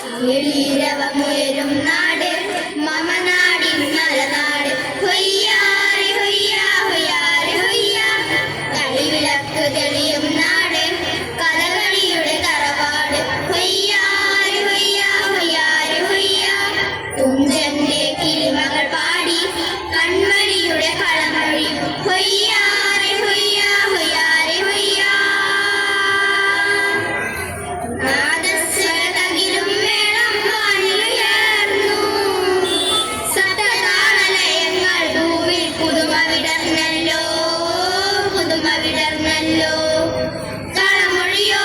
എളീരവമുയരും നാട് മമ നാടിൻ മലനാട്. ഹൊയ്യാരെ ഹൊയ്യാ ഹൊയ്യാരെ ഹൊയ്യാ. കളിവിളക്ക് തെളിയും നാട് കഥകളിയുടെ തറവാട്. ഹൊയ്യാരെ ഹൊയ്യാ ഹൊയ്യാരെ ഹൊയ്യാ. തുഞ്ചന്റെ കിളിമകൾ പാടി കൺമണിയുടെ കളമൊഴി. ഹൊയ്യാരെ ഹൊയ്യാ ഹൊയ്യാരെ ഹൊയ്യാ. നാദസ്വരതകിലും മേളം വാനിലുയർന്നു. സപ്തതാളലയങ്ങൾ ഭൂവിൽ പുതുമ വിടർന്നല്ലോ പുതുമ വിടർന്നല്ലോ. കളമൊഴിയോ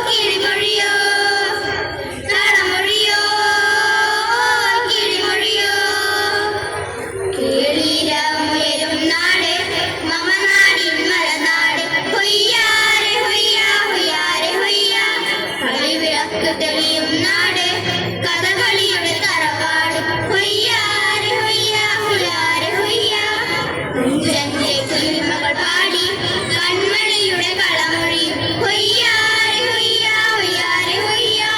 കിളിമൊഴിയോ കളമൊഴിയോ കിളിമൊഴിയോ. കേളീരമുയരും നാട് മമ നാടിൻ മലനാട്. ഹൊയ്യാരെ ഹൊയ്യാ ഹൊയ്യാരെ ഹൊയ്യാ. കളിവിളക്ക് തെളിയും നാട് കഥകളിയുടെ തറവാട്. ഹൊയ്യാരെ ഹൊയ്യാ ഹൊയ്യാരെ ഹൊയ്യാ. തുഞ്ചന്റെ കിളിമകൾ പാടി കൺമണിയുടെ കളമൊഴി. ഹൊയ്യാരെ ഹൊയ്യാ ഹൊയ്യാരെ ഹൊയ്യാ.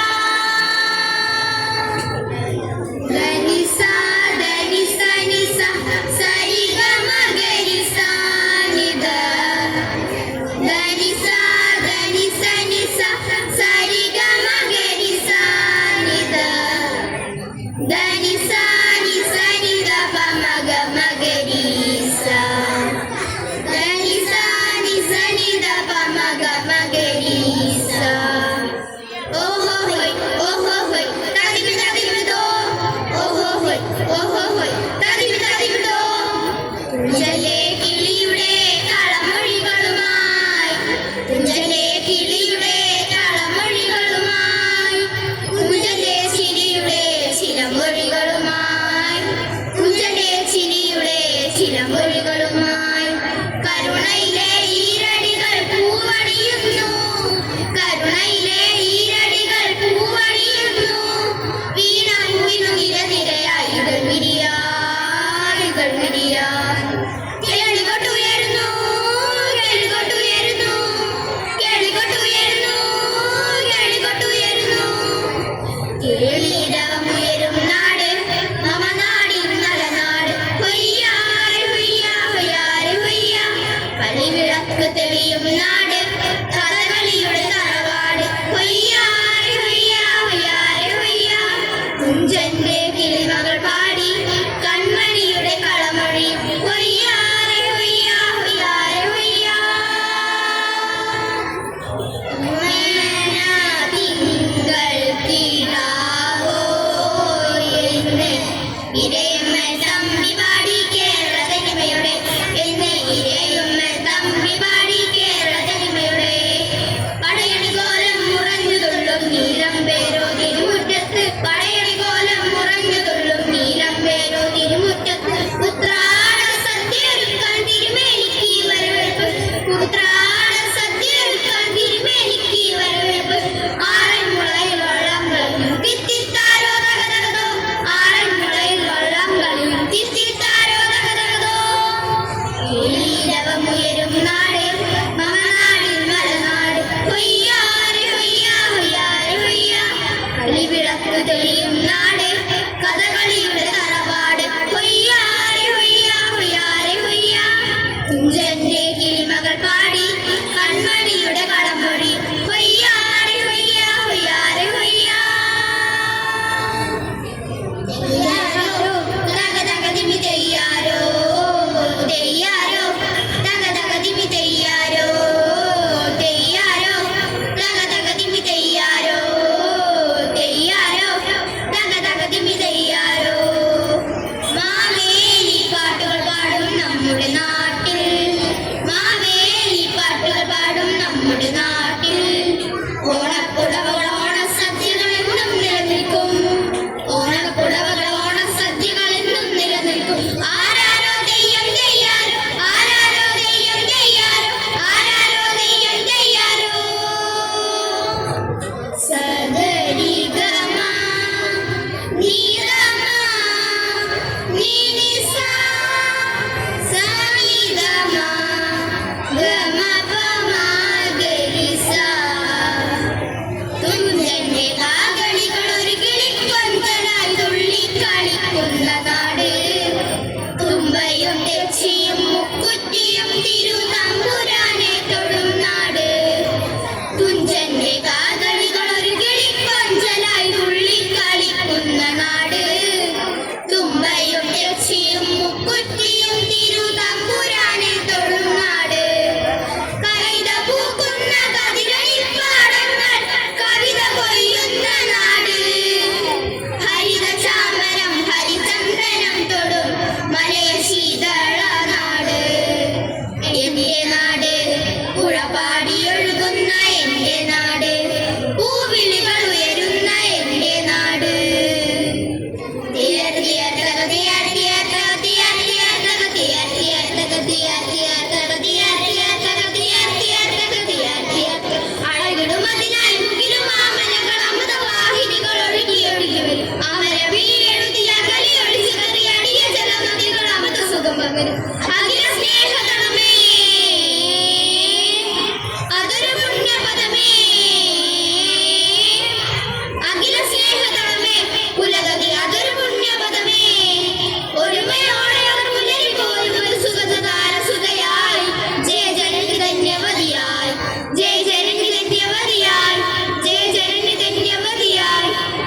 ധനിസ ധനിസ നിസ സരിഗമ ഗരിസ നിധ. ധനിസ ധനിസ നിസ സരിഗമ ഗരിസ ഖുഷിയായി